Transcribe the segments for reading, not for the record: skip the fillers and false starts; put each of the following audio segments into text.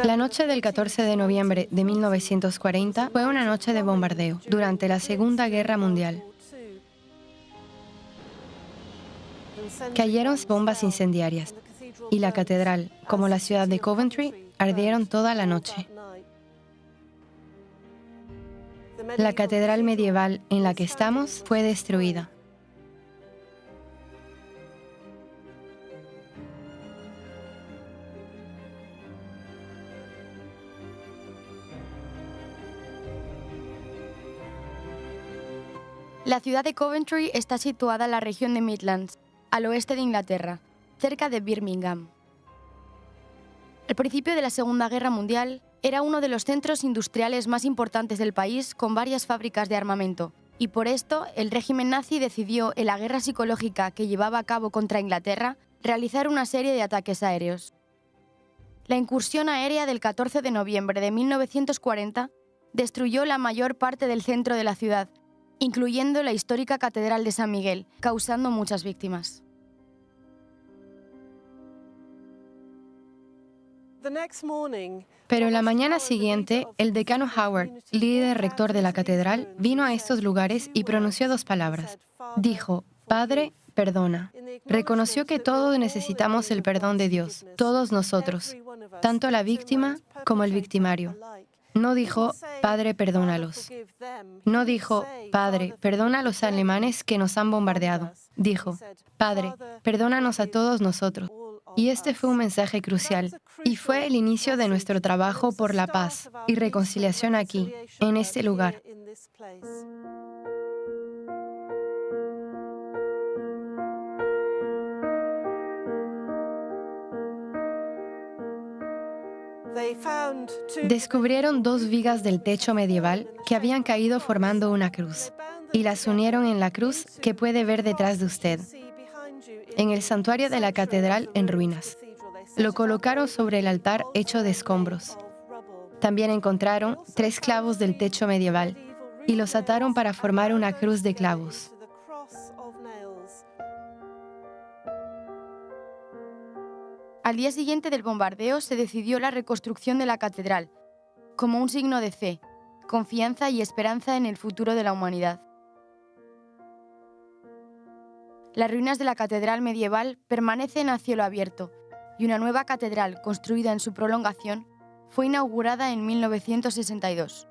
La noche del 14 de noviembre de 1940 fue una noche de bombardeo durante la Segunda Guerra Mundial. Cayeron bombas incendiarias y la catedral, como la ciudad de Coventry, ardieron toda la noche. La catedral medieval en la que estamos fue destruida. La ciudad de Coventry está situada en la región de Midlands, al oeste de Inglaterra, cerca de Birmingham. Al principio de la Segunda Guerra Mundial, era uno de los centros industriales más importantes del país, con varias fábricas de armamento, y por esto el régimen nazi decidió, en la guerra psicológica que llevaba a cabo contra Inglaterra, realizar una serie de ataques aéreos. La incursión aérea del 14 de noviembre de 1940 destruyó la mayor parte del centro de la ciudad, incluyendo la histórica Catedral de San Miguel, causando muchas víctimas. Pero la mañana siguiente, el decano Howard, líder rector de la catedral, vino a estos lugares y pronunció dos palabras. Dijo, Padre, perdona. Reconoció que todos necesitamos el perdón de Dios, todos nosotros, tanto la víctima como el victimario. No dijo, Padre, perdónalos. No dijo, Padre, perdona a los alemanes que nos han bombardeado. Dijo, Padre, perdónanos a todos nosotros. Y este fue un mensaje crucial, y fue el inicio de nuestro trabajo por la paz y reconciliación aquí, en este lugar. Descubrieron dos vigas del techo medieval que habían caído formando una cruz, y las unieron en la cruz que puede ver detrás de usted, en el santuario de la catedral en ruinas. Lo colocaron sobre el altar hecho de escombros. También encontraron 3 clavos del techo medieval y los ataron para formar una cruz de clavos. Al día siguiente del bombardeo se decidió la reconstrucción de la catedral, como un signo de fe, confianza y esperanza en el futuro de la humanidad. Las ruinas de la catedral medieval permanecen a cielo abierto, y una nueva catedral, construida en su prolongación, fue inaugurada en 1962.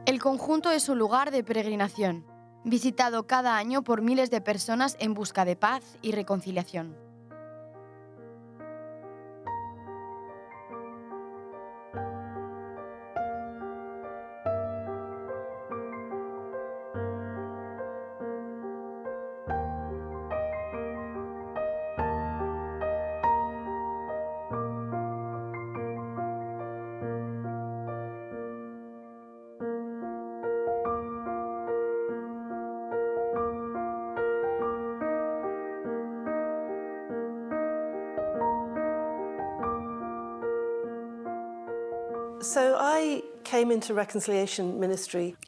El conjunto es un lugar de peregrinación, visitado cada año por miles de personas en busca de paz y reconciliación.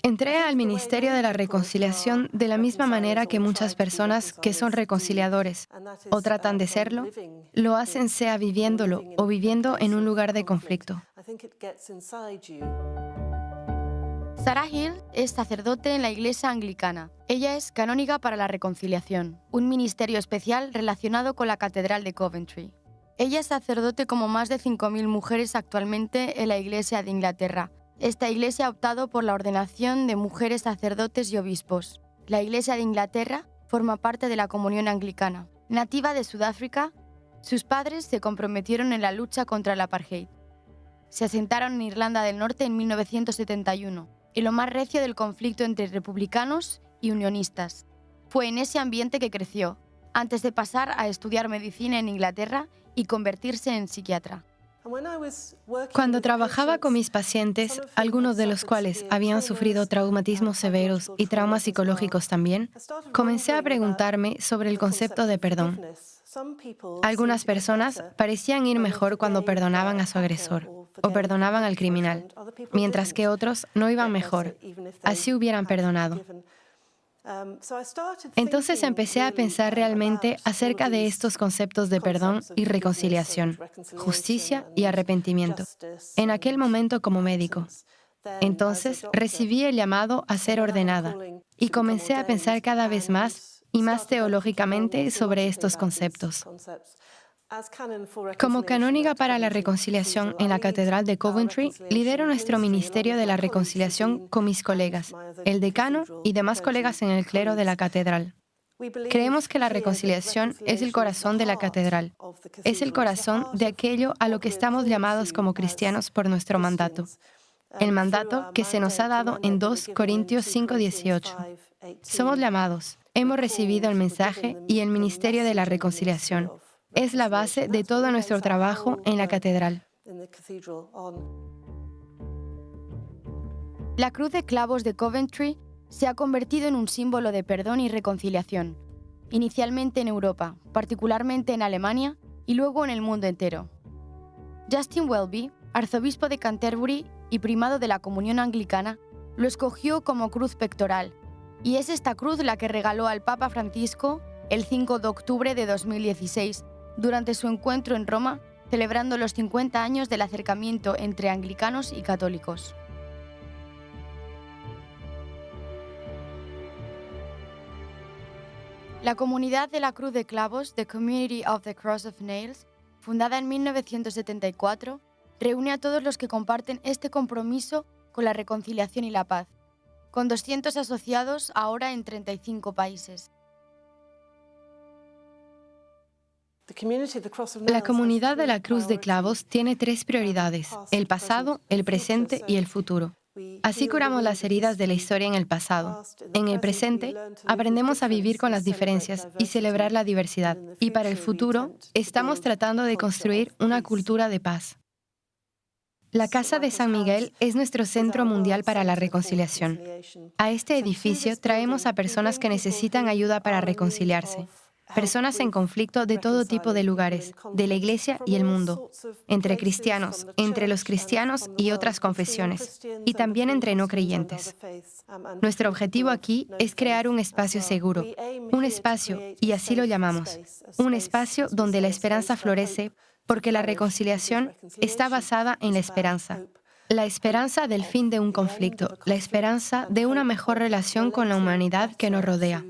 Entré al Ministerio de la Reconciliación de la misma manera que muchas personas que son reconciliadores o tratan de serlo, lo hacen sea viviéndolo o viviendo en un lugar de conflicto. Sarah Hill es sacerdote en la Iglesia Anglicana. Ella es canóniga para la Reconciliación, un ministerio especial relacionado con la Catedral de Coventry. Ella es sacerdote como más de 5.000 mujeres actualmente en la Iglesia de Inglaterra. Esta iglesia ha optado por la ordenación de mujeres sacerdotes y obispos. La Iglesia de Inglaterra forma parte de la Comunión Anglicana. Nativa de Sudáfrica, sus padres se comprometieron en la lucha contra el apartheid. Se asentaron en Irlanda del Norte en 1971, en lo más recio del conflicto entre republicanos y unionistas. Fue en ese ambiente que creció, antes de pasar a estudiar medicina en Inglaterra y convertirse en psiquiatra. Cuando trabajaba con mis pacientes, algunos de los cuales habían sufrido traumatismos severos y traumas psicológicos también, comencé a preguntarme sobre el concepto de perdón. Algunas personas parecían ir mejor cuando perdonaban a su agresor o perdonaban al criminal, mientras que otros no iban mejor, así hubieran perdonado. Entonces empecé a pensar realmente acerca de estos conceptos de perdón y reconciliación, justicia y arrepentimiento, en aquel momento como médico. Entonces recibí el llamado a ser ordenada y comencé a pensar cada vez más y más teológicamente sobre estos conceptos. Como canóniga para la reconciliación en la Catedral de Coventry, lidero nuestro Ministerio de la Reconciliación con mis colegas, el decano y demás colegas en el clero de la Catedral. Creemos que la reconciliación es el corazón de la Catedral. Es el corazón de aquello a lo que estamos llamados como cristianos por nuestro mandato. El mandato que se nos ha dado en 2 Corintios 5:18. Somos llamados, hemos recibido el mensaje y el ministerio de la reconciliación. Es la base de todo nuestro trabajo en la catedral. La cruz de clavos de Coventry se ha convertido en un símbolo de perdón y reconciliación, inicialmente en Europa, particularmente en Alemania y luego en el mundo entero. Justin Welby, arzobispo de Canterbury y primado de la Comunión Anglicana, lo escogió como cruz pectoral, y es esta cruz la que regaló al Papa Francisco el 5 de octubre de 2016, durante su encuentro en Roma, celebrando los 50 años del acercamiento entre anglicanos y católicos. La comunidad de la Cruz de Clavos, The Community of the Cross of Nails, fundada en 1974, reúne a todos los que comparten este compromiso con la reconciliación y la paz, con 200 asociados ahora en 35 países. La comunidad de la Cruz de Clavos tiene 3 prioridades: el pasado, el presente y el futuro. Así curamos las heridas de la historia en el pasado. En el presente, aprendemos a vivir con las diferencias y celebrar la diversidad. Y para el futuro, estamos tratando de construir una cultura de paz. La Casa de San Miguel es nuestro centro mundial para la reconciliación. A este edificio traemos a personas que necesitan ayuda para reconciliarse. Personas en conflicto de todo tipo de lugares, de la Iglesia y el mundo, entre cristianos, entre los cristianos y otras confesiones, y también entre no creyentes. Nuestro objetivo aquí es crear un espacio seguro, un espacio, y así lo llamamos, un espacio donde la esperanza florece, porque la reconciliación está basada en la esperanza del fin de un conflicto, la esperanza de una mejor relación con la humanidad que nos rodea.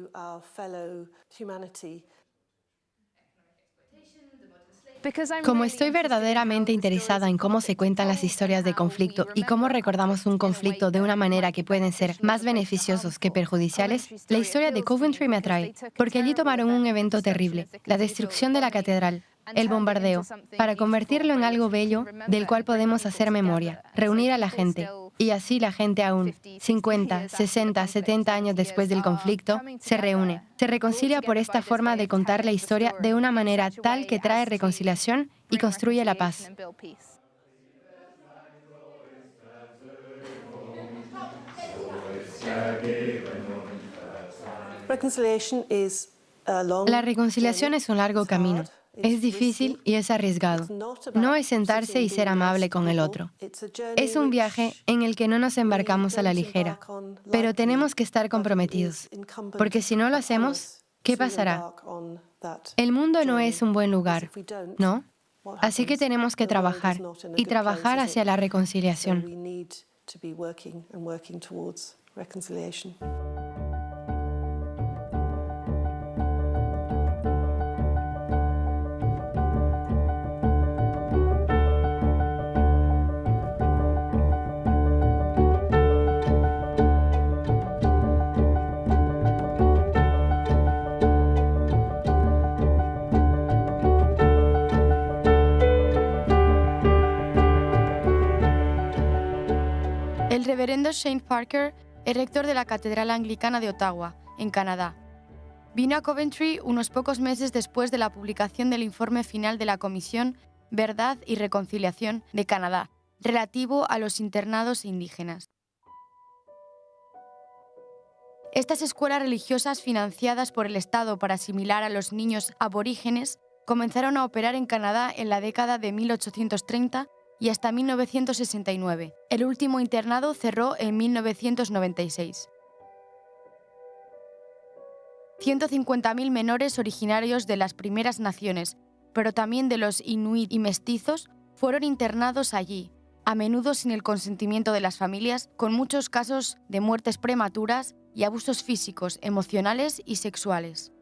Como estoy verdaderamente interesada en cómo se cuentan las historias de conflicto y cómo recordamos un conflicto de una manera que pueden ser más beneficiosos que perjudiciales, la historia de Coventry me atrae, porque allí tomaron un evento terrible, la destrucción de la catedral, el bombardeo, para convertirlo en algo bello del cual podemos hacer memoria, reunir a la gente. Y así la gente aún, 50, 60, 70 años después del conflicto, se reúne, se reconcilia por esta forma de contar la historia de una manera tal que trae reconciliación y construye la paz. La reconciliación es un largo camino. Es difícil y es arriesgado. No es sentarse y ser amable con el otro. Es un viaje en el que no nos embarcamos a la ligera, pero tenemos que estar comprometidos, porque si no lo hacemos, ¿qué pasará? El mundo no es un buen lugar, ¿no? Así que tenemos que trabajar y trabajar hacia la reconciliación. El reverendo Shane Parker es rector de la Catedral Anglicana de Ottawa, en Canadá. Vino a Coventry unos pocos meses después de la publicación del informe final de la Comisión Verdad y Reconciliación de Canadá, relativo a los internados indígenas. Estas escuelas religiosas financiadas por el Estado para asimilar a los niños aborígenes comenzaron a operar en Canadá en la década de 1830 y hasta 1969. El último internado cerró en 1996. 150.000 menores originarios de las primeras naciones, pero también de los inuit y mestizos, fueron internados allí, a menudo sin el consentimiento de las familias, con muchos casos de muertes prematuras y abusos físicos, emocionales y sexuales.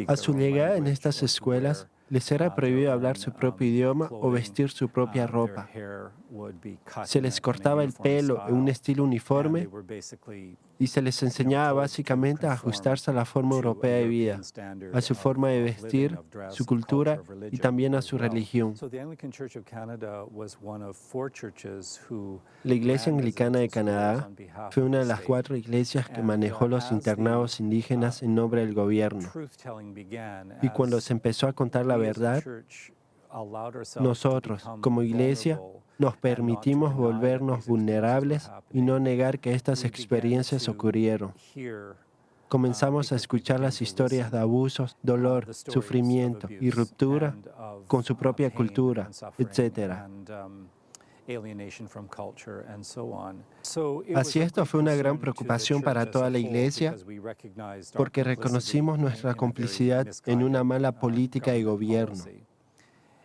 A su llegada en estas escuelas, les era prohibido hablar su propio idioma o vestir su propia ropa. Se les cortaba el pelo en un estilo uniforme y se les enseñaba básicamente a ajustarse a la forma europea de vida, a su forma de vestir, su cultura y también a su religión. La Iglesia Anglicana de Canadá fue una de las 4 iglesias que manejó los internados indígenas en nombre del gobierno. Y cuando se empezó a contar la verdad, nosotros, como iglesia, nos permitimos volvernos vulnerables y no negar que estas experiencias ocurrieron. Comenzamos a escuchar las historias de abusos, dolor, sufrimiento y ruptura con su propia cultura, etc. Así esto fue una gran preocupación para toda la iglesia porque reconocimos nuestra complicidad en una mala política de gobierno.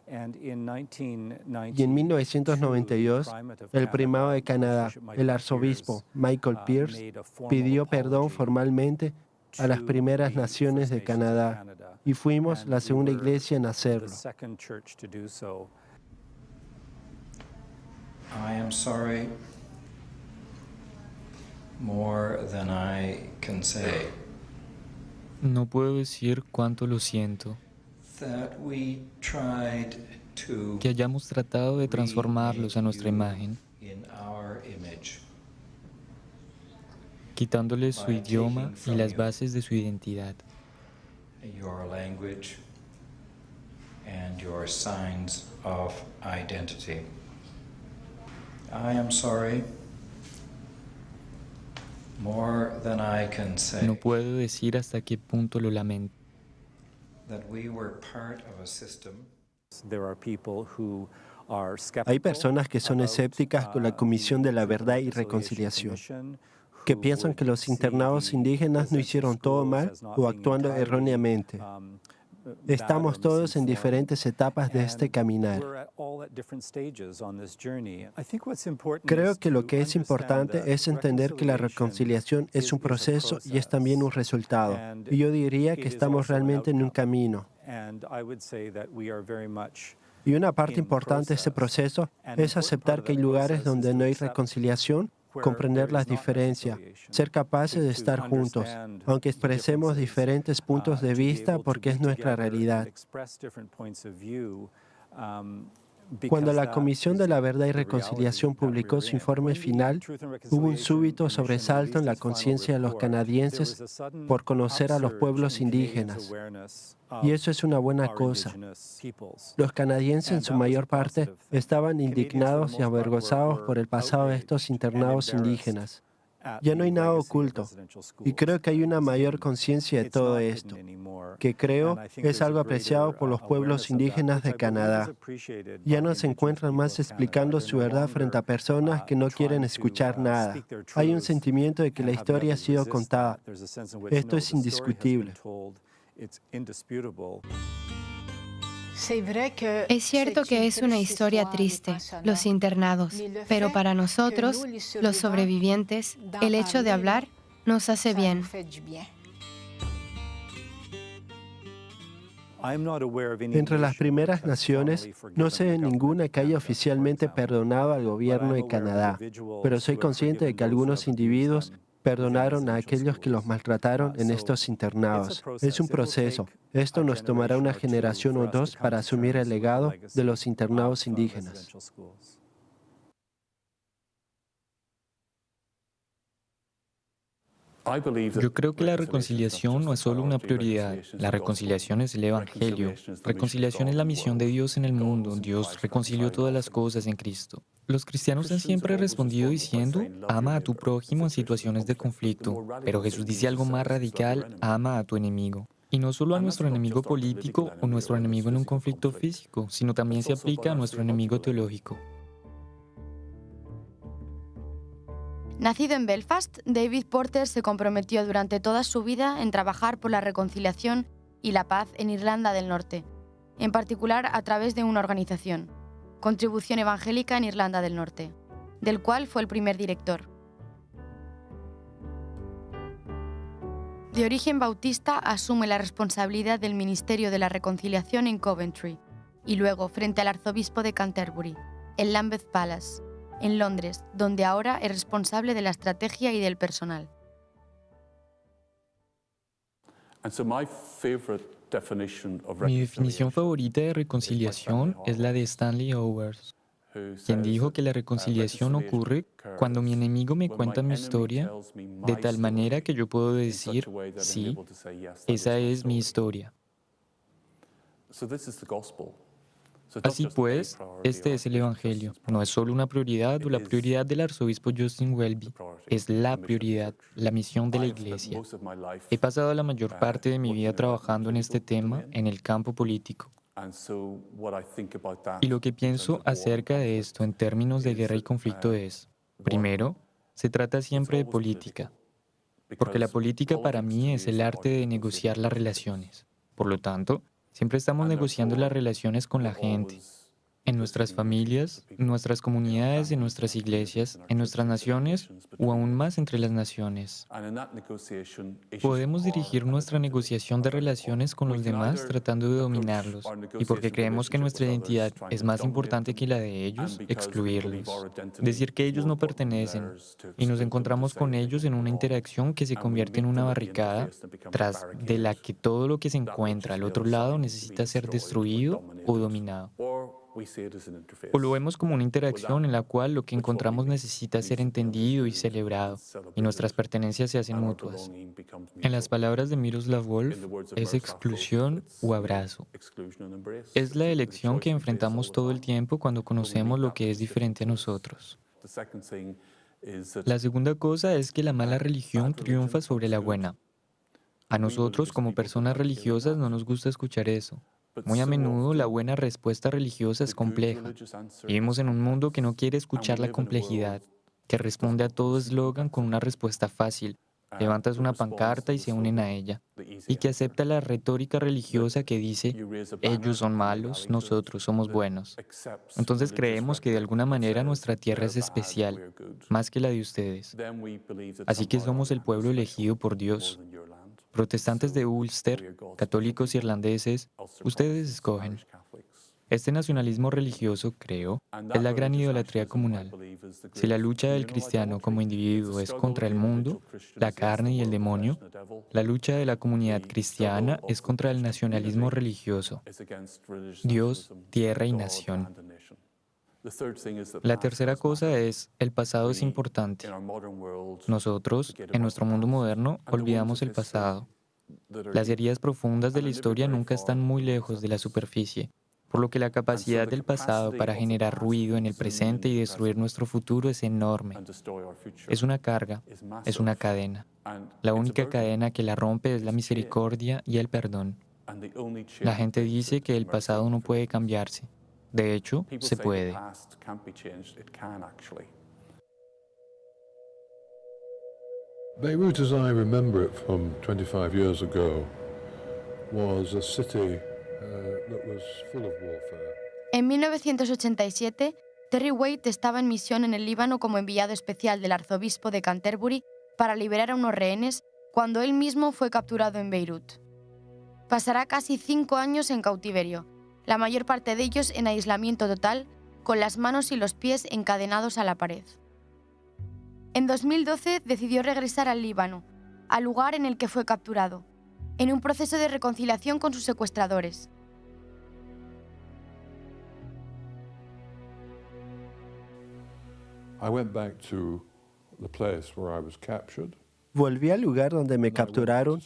Y en 1992, el primado de Canadá, el arzobispo Michael Pearce, pidió perdón formalmente a las primeras naciones de Canadá y fuimos la segunda iglesia en hacerlo. I am sorry more than I can say. No puedo decir cuánto lo siento. Que hayamos tratado de transformarlos a nuestra imagen, quitándoles su idioma y las bases de su identidad. Your language and your signs of identity. I am sorry more than I can say. No puedo decir hasta qué punto lo lamento. Hay personas que son escépticas con la Comisión de la Verdad y Reconciliación, que piensan que los internados indígenas no hicieron todo mal o actuando erróneamente. Estamos todos en diferentes etapas de este caminar. Creo que lo que es importante es entender que la reconciliación es un proceso y es también un resultado. Y yo diría que estamos realmente en un camino. Y una parte importante de este proceso es aceptar que hay lugares donde no hay reconciliación, comprender las diferencias, ser capaces de estar juntos, aunque expresemos diferentes puntos de vista porque es nuestra realidad. Cuando la Comisión de la Verdad y Reconciliación publicó su informe final, hubo un súbito sobresalto en la conciencia de los canadienses por conocer a los pueblos indígenas. Y eso es una buena cosa. Los canadienses, en su mayor parte, estaban indignados y avergonzados por el pasado de estos internados indígenas. Ya no hay nada oculto, y creo que hay una mayor conciencia de todo esto, que creo es algo apreciado por los pueblos indígenas de Canadá. Ya no se encuentran más explicando su verdad frente a personas que no quieren escuchar nada. Hay un sentimiento de que la historia ha sido contada. Esto es indiscutible. Es cierto que es una historia triste, los internados, pero para nosotros, los sobrevivientes, el hecho de hablar nos hace bien. Entre las primeras naciones, no sé de ninguna que haya oficialmente perdonado al gobierno de Canadá, pero soy consciente de que algunos individuos perdonaron a aquellos que los maltrataron en estos internados. Es un proceso. Esto nos tomará una generación o dos para asumir el legado de los internados indígenas. Yo creo que la reconciliación no es solo una prioridad. La reconciliación es el Evangelio. Reconciliación es la misión de Dios en el mundo. Dios reconcilió todas las cosas en Cristo. Los cristianos han siempre respondido diciendo, ama a tu prójimo en situaciones de conflicto. Pero Jesús dice algo más radical, ama a tu enemigo. Y no solo a nuestro enemigo político o nuestro enemigo en un conflicto físico, sino también se aplica a nuestro enemigo teológico. Nacido en Belfast, David Porter se comprometió durante toda su vida en trabajar por la reconciliación y la paz en Irlanda del Norte, en particular a través de una organización, Contribución Evangélica en Irlanda del Norte, del cual fue el primer director. De origen bautista, asume la responsabilidad del Ministerio de la Reconciliación en Coventry y luego frente al arzobispo de Canterbury, en Lambeth Palace, en Londres, donde ahora es responsable de la estrategia y del personal. Mi definición favorita de reconciliación es la de Stanley Howers, quien dijo que la reconciliación ocurre cuando mi enemigo me cuenta mi historia de tal manera que yo puedo decir, sí, esa es mi historia. Así pues, este es el Evangelio. No es solo una prioridad o la prioridad del arzobispo Justin Welby. Es la prioridad, la misión de la Iglesia. He pasado la mayor parte de mi vida trabajando en este tema en el campo político. Y lo que pienso acerca de esto en términos de guerra y conflicto es, primero, se trata siempre de política, porque la política para mí es el arte de negociar las relaciones. Por lo tanto, siempre estamos negociando las relaciones con la gente, en nuestras familias, en nuestras comunidades, en nuestras iglesias, en nuestras naciones o aún más entre las naciones. Podemos dirigir nuestra negociación de relaciones con los demás tratando de dominarlos y porque creemos que nuestra identidad es más importante que la de ellos, excluirlos. Decir que ellos no pertenecen y nos encontramos con ellos en una interacción que se convierte en una barricada tras de la que todo lo que se encuentra al otro lado necesita ser destruido o dominado. O lo vemos como una interacción en la cual lo que encontramos necesita ser entendido y celebrado, y nuestras pertenencias se hacen mutuas. En las palabras de Miroslav Volf, es exclusión o abrazo. Es la elección que enfrentamos todo el tiempo cuando conocemos lo que es diferente a nosotros. La segunda cosa es que la mala religión triunfa sobre la buena. A nosotros, como personas religiosas, no nos gusta escuchar eso. Muy a menudo la buena respuesta religiosa es compleja. Vivimos en un mundo que no quiere escuchar la complejidad, que responde a todo eslogan con una respuesta fácil. Levantas una pancarta y se unen a ella. Y que acepta la retórica religiosa que dice, ellos son malos, nosotros somos buenos. Entonces creemos que de alguna manera nuestra tierra es especial, más que la de ustedes. Así que somos el pueblo elegido por Dios. Protestantes de Ulster, católicos irlandeses, ustedes escogen. Este nacionalismo religioso, creo, es la gran idolatría comunal. Si la lucha del cristiano como individuo es contra el mundo, la carne y el demonio, la lucha de la comunidad cristiana es contra el nacionalismo religioso, Dios, tierra y nación. La tercera cosa es, el pasado es importante. Nosotros, en nuestro mundo moderno, olvidamos el pasado. Las heridas profundas de la historia nunca están muy lejos de la superficie, por lo que la capacidad del pasado para generar ruido en el presente y destruir nuestro futuro es enorme. Es una carga, es una cadena. La única cadena que la rompe es la misericordia y el perdón. La gente dice que el pasado no puede cambiarse. De hecho, se puede. Beirut, as I remember it from 25 years ago, was a city that was full of warfare. En 1987, Terry Waite estaba en misión en el Líbano como enviado especial del arzobispo de Canterbury para liberar a unos rehenes cuando él mismo fue capturado en Beirut. Pasará casi 5 años en cautiverio, la mayor parte de ellos en aislamiento total, con las manos y los pies encadenados a la pared. En 2012 decidió regresar al Líbano, al lugar en el que fue capturado, en un proceso de reconciliación con sus secuestradores. Volví al lugar donde me capturaron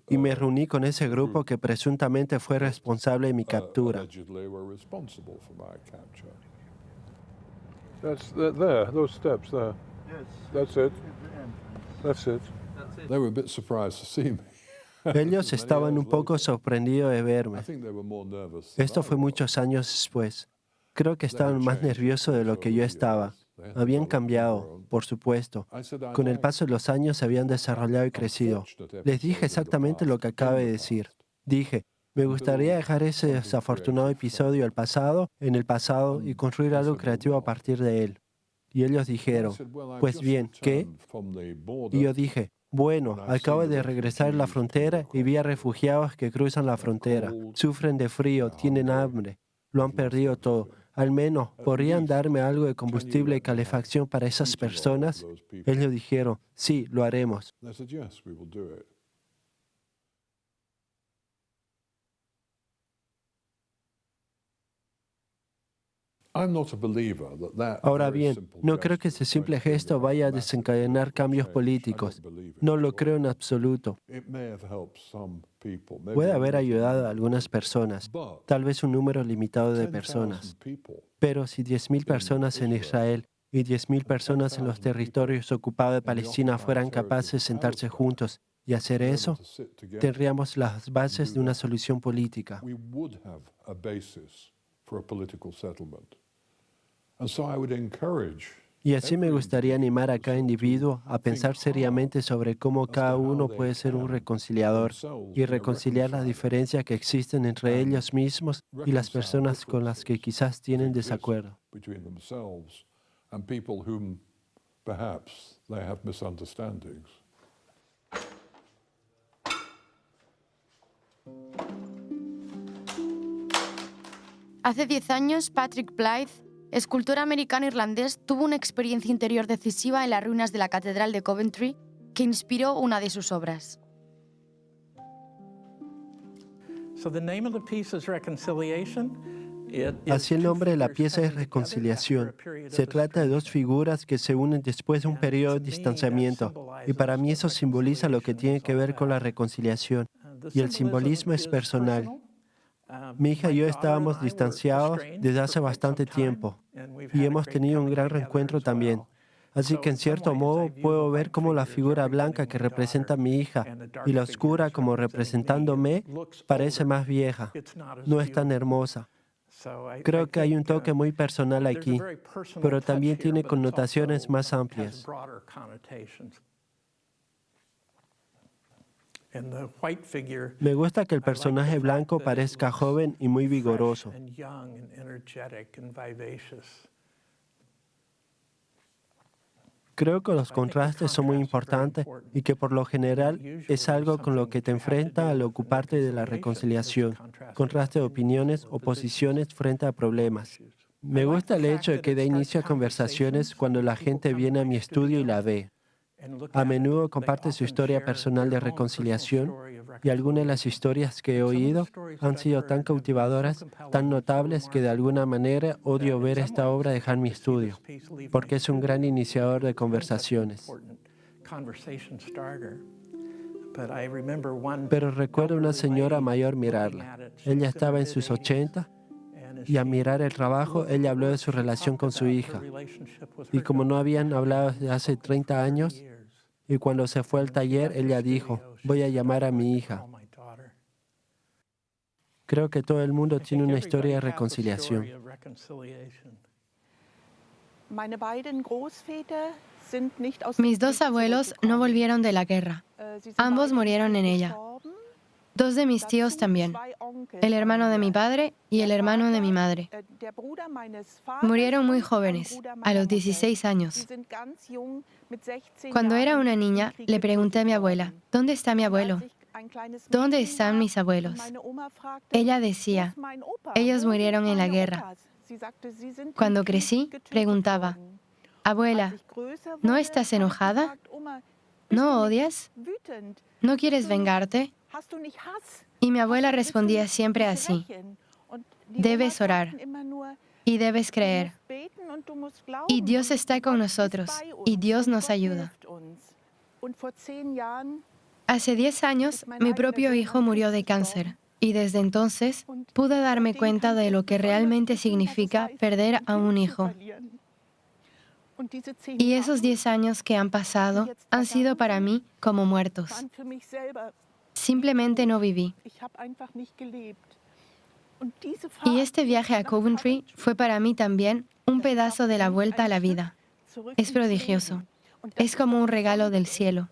y me reuní con ese grupo que presuntamente fue responsable de mi captura. Ellos estaban un poco sorprendidos de verme. Esto fue muchos años después. Creo que estaban más nerviosos de lo que yo estaba. Habían cambiado, por supuesto. Con el paso de los años se habían desarrollado y crecido. Les dije exactamente lo que acabo de decir. Dije, me gustaría dejar ese desafortunado episodio en el pasado y construir algo creativo a partir de él. Y ellos dijeron, pues bien, ¿qué? Y yo dije, bueno, acabo de regresar a la frontera y vi a refugiados que cruzan la frontera. Sufren de frío, tienen hambre, lo han perdido todo. Al menos, ¿podrían darme algo de combustible y calefacción para esas personas? Ellos dijeron, sí, lo haremos. Ahora bien, no creo que ese simple gesto vaya a desencadenar cambios políticos. No lo creo en absoluto. Puede haber ayudado a algunas personas, tal vez un número limitado de personas. Pero si 10.000 personas en Israel y 10.000 personas en los territorios ocupados de Palestina fueran capaces de sentarse juntos y hacer eso, tendríamos las bases de una solución política. Y así me gustaría animar a cada individuo a pensar seriamente sobre cómo cada uno puede ser un reconciliador y reconciliar las diferencias que existen entre ellos mismos y las personas con las que quizás tienen desacuerdo. Hace 10 años, Patrick Blythe, escultor americano-irlandés, tuvo una experiencia interior decisiva en las ruinas de la Catedral de Coventry que inspiró una de sus obras. Así el nombre de la pieza es reconciliación. Se trata de dos figuras que se unen después de un periodo de distanciamiento, y para mí eso simboliza lo que tiene que ver con la reconciliación, y el simbolismo es personal. Mi hija y yo estábamos distanciados desde hace bastante tiempo y hemos tenido un gran reencuentro también. Así que en cierto modo puedo ver cómo la figura blanca que representa a mi hija y la oscura como representándome parece más vieja, no es tan hermosa. Creo que hay un toque muy personal aquí, pero también tiene connotaciones más amplias. Me gusta que el personaje blanco parezca joven y muy vigoroso. Creo que los contrastes son muy importantes y que por lo general es algo con lo que te enfrentas al ocuparte de la reconciliación. Contraste de opiniones o posiciones frente a problemas. Me gusta el hecho de que dé inicio a conversaciones cuando la gente viene a mi estudio y la ve. A menudo comparte su historia personal de reconciliación Y algunas de las historias que he oído han sido tan cautivadoras, tan notables, que de alguna manera odio ver esta obra dejar mi estudio, porque es un gran iniciador de conversaciones. Pero recuerdo una señora mayor mirarla. Ella estaba en sus 80 y al mirar el trabajo, ella habló de su relación con su hija. Y como no habían hablado desde hace 30 años, y cuando se fue al taller, ella dijo, voy a llamar a mi hija. Creo que todo el mundo tiene una historia de reconciliación. Mis dos abuelos no volvieron de la guerra. Ambos murieron en ella. Dos de mis tíos también, el hermano de mi padre y el hermano de mi madre. Murieron muy jóvenes, a los 16 años. Cuando era una niña, le pregunté a mi abuela, ¿dónde está mi abuelo? ¿Dónde están mis abuelos? Ella decía, ellos murieron en la guerra. Cuando crecí, preguntaba, abuela, ¿no estás enojada? ¿No odias? ¿No quieres vengarte? Y mi abuela respondía siempre así, debes orar y debes creer. Y Dios está con nosotros y Dios nos ayuda. Hace 10 años, mi propio hijo murió de cáncer y desde entonces pude darme cuenta de lo que realmente significa perder a un hijo. Y esos 10 años que han pasado han sido para mí como muertos. Simplemente no viví. Y este viaje a Coventry fue para mí también un pedazo de la vuelta a la vida. Es prodigioso. Es como un regalo del cielo.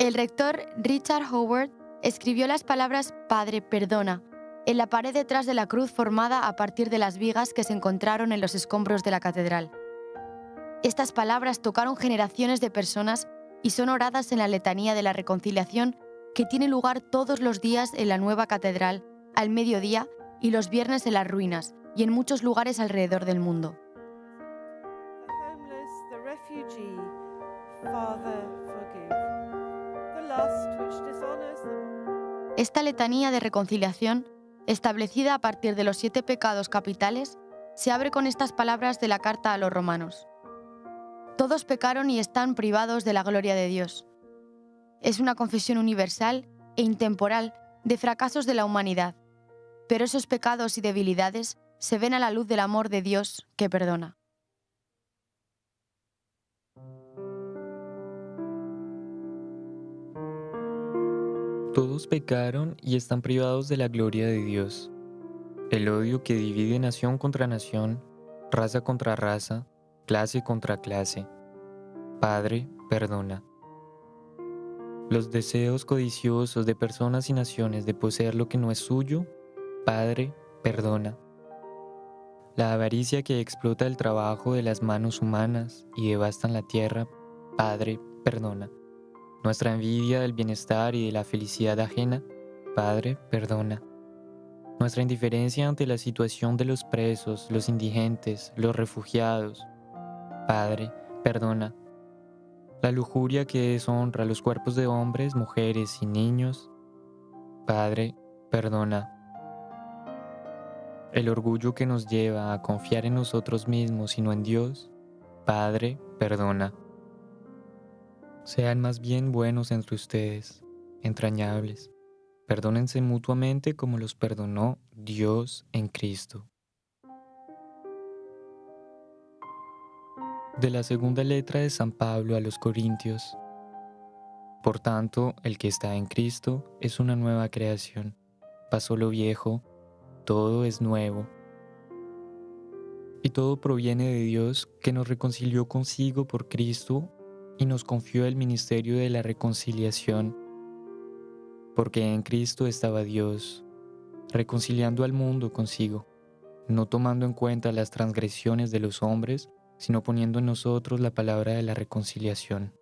El rector Richard Howard escribió las palabras «Padre, perdona» en la pared detrás de la cruz formada a partir de las vigas que se encontraron en los escombros de la catedral. Estas palabras tocaron generaciones de personas y son oradas en la letanía de la reconciliación que tiene lugar todos los días en la nueva catedral, al mediodía y los viernes en las ruinas y en muchos lugares alrededor del mundo. Esta letanía de reconciliación, establecida a partir de los 7 pecados capitales, se abre con estas palabras de la carta a los romanos. Todos pecaron y están privados de la gloria de Dios. Es una confesión universal e intemporal de fracasos de la humanidad, pero esos pecados y debilidades se ven a la luz del amor de Dios que perdona. Todos pecaron y están privados de la gloria de Dios. El odio que divide nación contra nación, raza contra raza, clase contra clase. Padre, perdona. Los deseos codiciosos de personas y naciones de poseer lo que no es suyo, Padre, perdona. La avaricia que explota el trabajo de las manos humanas y devastan la tierra, Padre, perdona. Nuestra envidia del bienestar y de la felicidad ajena, Padre, perdona. Nuestra indiferencia ante la situación de los presos, los indigentes, los refugiados, Padre, perdona. La lujuria que deshonra los cuerpos de hombres, mujeres y niños, Padre, perdona. El orgullo que nos lleva a confiar en nosotros mismos y no en Dios, Padre, perdona. Sean más bien buenos entre ustedes, entrañables. Perdónense mutuamente como los perdonó Dios en Cristo. De la segunda letra de San Pablo a los Corintios. Por tanto, el que está en Cristo es una nueva creación. Pasó lo viejo, todo es nuevo. Y todo proviene de Dios, que nos reconcilió consigo por Cristo y nos confió el ministerio de la reconciliación. Porque en Cristo estaba Dios, reconciliando al mundo consigo, no tomando en cuenta las transgresiones de los hombres, sino poniendo en nosotros la palabra de la reconciliación.